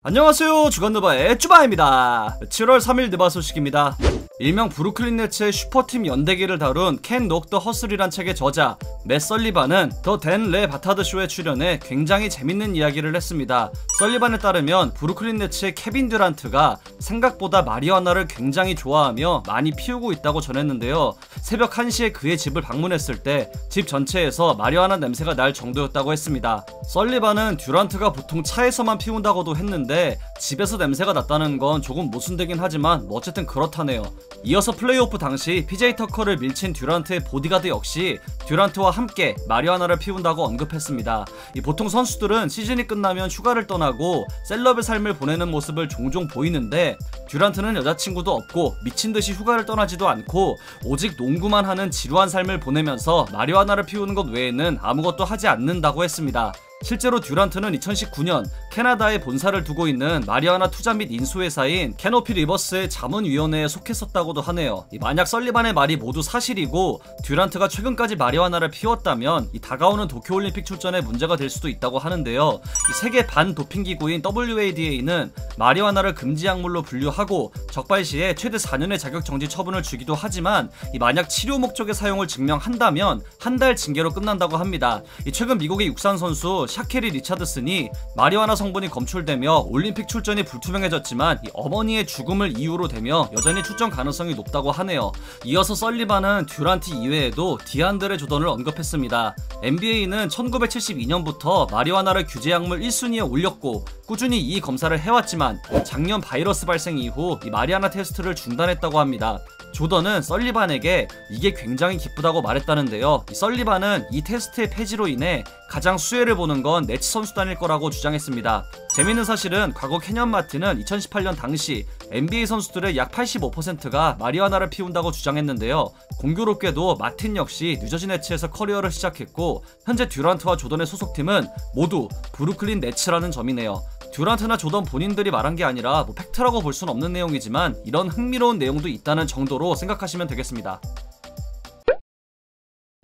안녕하세요, 주간느바의 쭈바입니다. 7월 3일 느바 소식입니다. 일명 브루클린 네츠의 슈퍼팀 연대기를 다룬 캔 녹 더 허슬이란 책의 저자 맷 설리반은 더 댄 레 바타드 쇼에 출연해 굉장히 재밌는 이야기를 했습니다. 설리반에 따르면 브루클린 네츠의 케빈 듀란트가 생각보다 마리화나를 굉장히 좋아하며 많이 피우고 있다고 전했는데요. 새벽 1시에 그의 집을 방문했을 때 집 전체에서 마리화나 냄새가 날 정도였다고 했습니다. 설리반은 듀란트가 보통 차에서만 피운다고도 했는데 집에서 냄새가 났다는 건 조금 모순되긴 하지만 뭐 어쨌든 그렇다네요. 이어서 플레이오프 당시 PJ 터커를 밀친 듀란트의 보디가드 역시 듀란트와 함께 마리화나를 피운다고 언급했습니다. 보통 선수들은 시즌이 끝나면 휴가를 떠나고 셀럽의 삶을 보내는 모습을 종종 보이는데 듀란트는 여자친구도 없고 미친듯이 휴가를 떠나지도 않고 오직 농구만 하는 지루한 삶을 보내면서 마리화나를 피우는 것 외에는 아무것도 하지 않는다고 했습니다. 실제로 듀란트는 2019년 캐나다에 본사를 두고 있는 마리화나 투자 및 인수회사인 캐노피 리버스의 자문위원회에 속했었다고도 하네요. 만약 설리반의 말이 모두 사실이고 듀란트가 최근까지 마리화나를 피웠다면 다가오는 도쿄올림픽 출전에 문제가 될 수도 있다고 하는데요. 세계 반도핑기구인 WADA는 마리화나를 금지 약물로 분류하고 적발 시에 최대 4년의 자격정지 처분을 주기도 하지만 만약 치료 목적의 사용을 증명한다면 한 달 징계로 끝난다고 합니다. 최근 미국의 육상 선수 샤케리 리차드슨이 마리화나 성분이 검출되며 올림픽 출전이 불투명해졌지만 어머니의 죽음을 이유로 대며 여전히 출전 가능성이 높다고 하네요. 이어서 설리반은 듀란트 이외에도 디안드레 조던을 언급했습니다. NBA는 1972년부터 마리화나를 규제 약물 1순위에 올렸고 꾸준히 이 검사를 해왔지만 작년 바이러스 발생 이후 마리화나 테스트를 중단했다고 합니다. 조던은 설리반에게 이게 굉장히 기쁘다고 말했다는데요. 설리반은 이 테스트의 폐지로 인해 가장 수혜를 보는 건 네츠 선수단일 거라고 주장했습니다. 재밌는 사실은 과거 캐년 마틴은 2018년 당시 NBA 선수들의 약 85%가 마리화나를 피운다고 주장했는데요. 공교롭게도 마틴 역시 뉴저지 네츠에서 커리어를 시작했고 현재 듀란트와 조던의 소속팀은 모두 브루클린 네츠라는 점이네요. 듀란트나 조던 본인들이 말한 게 아니라 팩트라고 볼 수는 없는 내용이지만 이런 흥미로운 내용도 있다는 정도로 생각하시면 되겠습니다.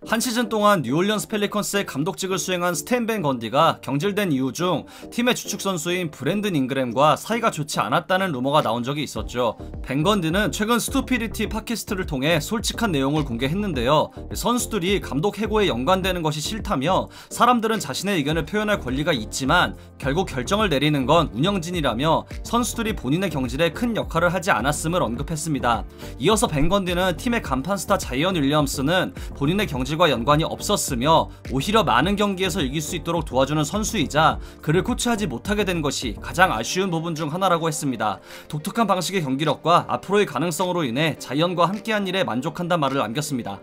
한 시즌 동안 뉴올리언스 펠리컨스의 감독직을 수행한 스탠 밴 건디가 경질된 이유 중 팀의 주축 선수인 브랜든 잉그램과 사이가 좋지 않았다는 루머가 나온 적이 있었죠. 밴 건디는 최근 스투피디티 팟캐스트를 통해 솔직한 내용을 공개했는데요. 선수들이 감독 해고에 연관되는 것이 싫다며 사람들은 자신의 의견을 표현할 권리가 있지만 결국 결정을 내리는 건 운영진이라며 선수들이 본인의 경질에 큰 역할을 하지 않았음을 언급했습니다. 이어서 밴 건디는 팀의 간판 스타 자이언 윌리엄스는 본인의 경질과 연관이 없었으며 오히려 많은 경기에서 이길 수 있도록 도와주는 선수이자 그를 코치하지 못하게 된 것이 가장 아쉬운 부분 중 하나라고 했습니다. 독특한 방식의 경기력과 앞으로의 가능성으로 인해 자이언과 함께한 일에 만족한다는 말을 남겼습니다.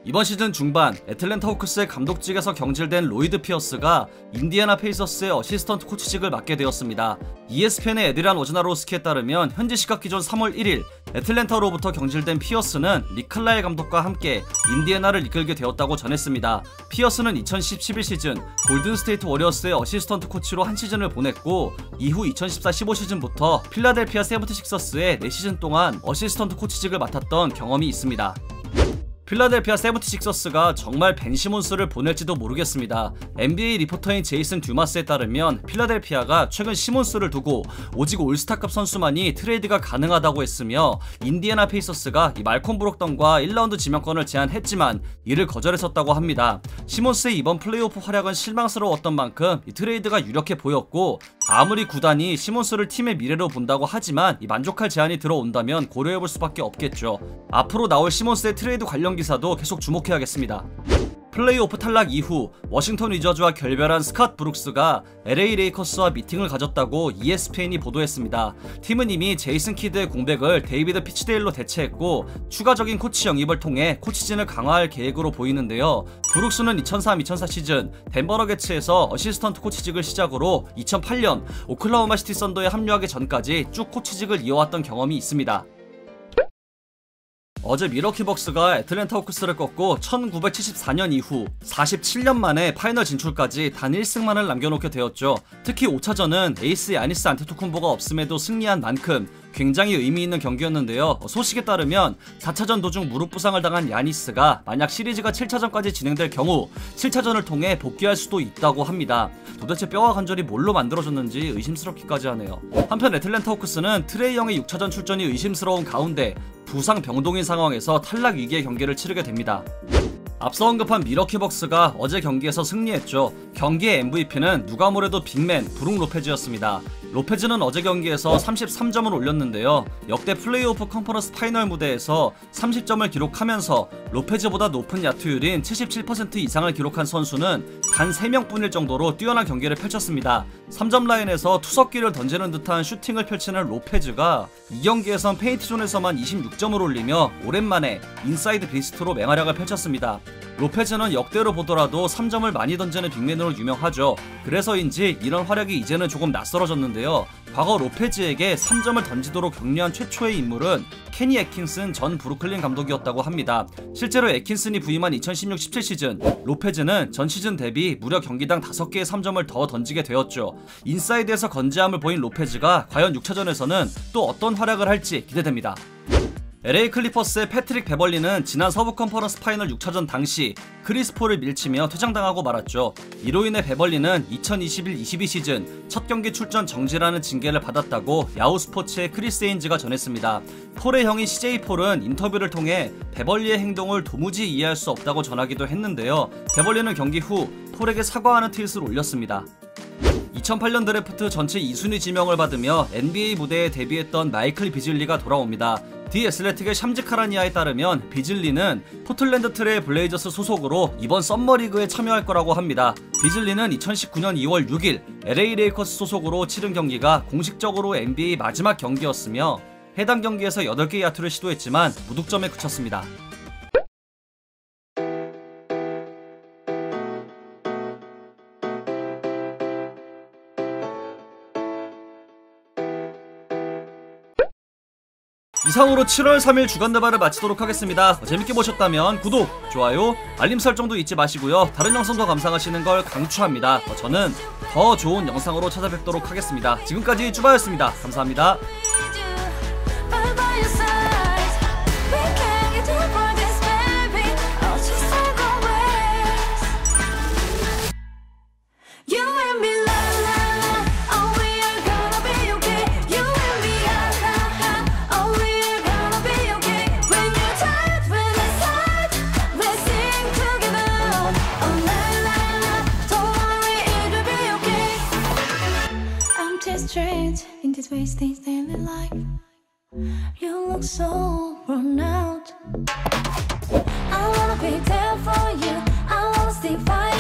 이번 시즌 중반 애틀랜타 호크스의 감독직에서 경질된 로이드 피어스가 인디애나 페이서스의 어시스턴트 코치직을 맡게 되었습니다. ESPN의 에드리안 워즈나로스키에 따르면 현지 시각 기준 3월 1일 애틀랜타로부터 경질된 피어스는 리 칼라일 감독과 함께 인디애나를 이끌게 되었다고 전했습니다. 피어스는 2010-11 시즌 골든스테이트 워리어스의 어시스턴트 코치로 한 시즌을 보냈고 이후 2014-15 시즌부터 필라델피아 세븐티식서스의 4시즌 동안 어시스턴트 코치직을 맡았던 경험이 있습니다. 필라델피아 세븐티식서스가 정말 벤 시몬스를 보낼지도 모르겠습니다. NBA 리포터인 제이슨 듀마스에 따르면 필라델피아가 최근 시몬스를 두고 오직 올스타급 선수만이 트레이드가 가능하다고 했으며 인디애나 페이서스가 말콤 브록던과 1라운드 지명권을 제안했지만 이를 거절했었다고 합니다. 시몬스의 이번 플레이오프 활약은 실망스러웠던 만큼 이 트레이드가 유력해 보였고 아무리 구단이 시몬스를 팀의 미래로 본다고 하지만 만족할 제안이 들어온다면 고려해볼 수밖에 없겠죠. 앞으로 나올 시몬스의 트레이드 관련 기사도 계속 주목해야겠습니다. 플레이오프 탈락 이후 워싱턴 위저즈와 결별한 스캇 브룩스가 LA 레이커스와 미팅을 가졌다고 ESPN이 보도했습니다. 팀은 이미 제이슨 키드의 공백을 데이비드 피치데일로 대체했고 추가적인 코치 영입을 통해 코치진을 강화할 계획으로 보이는데요. 브룩스는 2003-2004 시즌 덴버 너게츠에서 어시스턴트 코치직을 시작으로 2008년 오클라호마 시티 썬더에 합류하기 전까지 쭉 코치직을 이어왔던 경험이 있습니다. 어제 밀워키 벅스가 애틀랜타 호크스를 꺾고 1974년 이후 47년 만에 파이널 진출까지 단 1승만을 남겨놓게 되었죠. 특히 5차전은 에이스 야니스 안테토쿤보가 없음에도 승리한 만큼 굉장히 의미 있는 경기였는데요. 소식에 따르면 4차전 도중 무릎 부상을 당한 야니스가 만약 시리즈가 7차전까지 진행될 경우 7차전을 통해 복귀할 수도 있다고 합니다. 도대체 뼈와 관절이 뭘로 만들어졌는지 의심스럽기까지 하네요. 한편 애틀랜타 호크스는 트레이 영의 6차전 출전이 의심스러운 가운데 부상 병동인 상황에서 탈락 위기의 경기를 치르게 됩니다. 앞서 언급한 밀워키 벅스가 어제 경기에서 승리했죠. 경기의 MVP는 누가 뭐래도 빅맨 브룩 로페즈였습니다. 로페즈는 어제 경기에서 33점을 올렸는데요. 역대 플레이오프 컨퍼런스 파이널 무대에서 30점을 기록하면서 로페즈보다 높은 야투율인 77% 이상을 기록한 선수는 단 3명뿐일 정도로 뛰어난 경기를 펼쳤습니다. 3점 라인에서 투석기를 던지는 듯한 슈팅을 펼치는 로페즈가 이 경기에선 페인트존에서만 26점을 올리며 오랜만에 인사이드 비스트로 맹활약을 펼쳤습니다. 로페즈는 역대로 보더라도 3점을 많이 던지는 빅맨으로 유명하죠. 그래서인지 이런 활약이 이제는 조금 낯설어졌는데요. 과거 로페즈에게 3점을 던지도록 격려한 최초의 인물은 케니 애킨슨 전 브루클린 감독이었다고 합니다. 실제로 애킨슨이 부임한 2016-17 시즌 로페즈는 전 시즌 대비 무려 경기당 5개의 3점을 더 던지게 되었죠. 인사이드에서 건재함을 보인 로페즈가 과연 6차전에서는 또 어떤 활약을 할지 기대됩니다. LA 클리퍼스의 패트릭 베벌리는 지난 서부 컨퍼런스 파이널 6차전 당시 크리스 폴을 밀치며 퇴장당하고 말았죠. 이로 인해 베벌리는 2021-22 시즌 첫 경기 출전 정지라는 징계를 받았다고 야후 스포츠의 크리스 에인즈가 전했습니다. 폴의 형인 CJ 폴은 인터뷰를 통해 베벌리의 행동을 도무지 이해할 수 없다고 전하기도 했는데요. 베벌리는 경기 후 폴에게 사과하는 트윗을 올렸습니다. 2008년 드래프트 전체 2순위 지명을 받으며 NBA 무대에 데뷔했던 마이클 비즐리가 돌아옵니다. 디 애슬레틱의 샴즈 카라니아에 따르면 비즐리는 포틀랜드 트레일 블레이저스 소속으로 이번 썸머리그에 참여할 거라고 합니다. 비즐리는 2019년 2월 6일 LA 레이커스 소속으로 치른 경기가 공식적으로 NBA 마지막 경기였으며 해당 경기에서 8개의 야투를 시도했지만 무득점에 그쳤습니다. 이상으로 7월 3일 주간드바를 마치도록 하겠습니다. 재밌게 보셨다면 구독, 좋아요, 알림 설정도 잊지 마시고요. 다른 영상도 감상하시는 걸 강추합니다. 저는 더 좋은 영상으로 찾아뵙도록 하겠습니다. 지금까지 쭈바였습니다. 감사합니다. Strange in this wasting daily life. You look so worn out. I wanna be there for you. I wanna stay by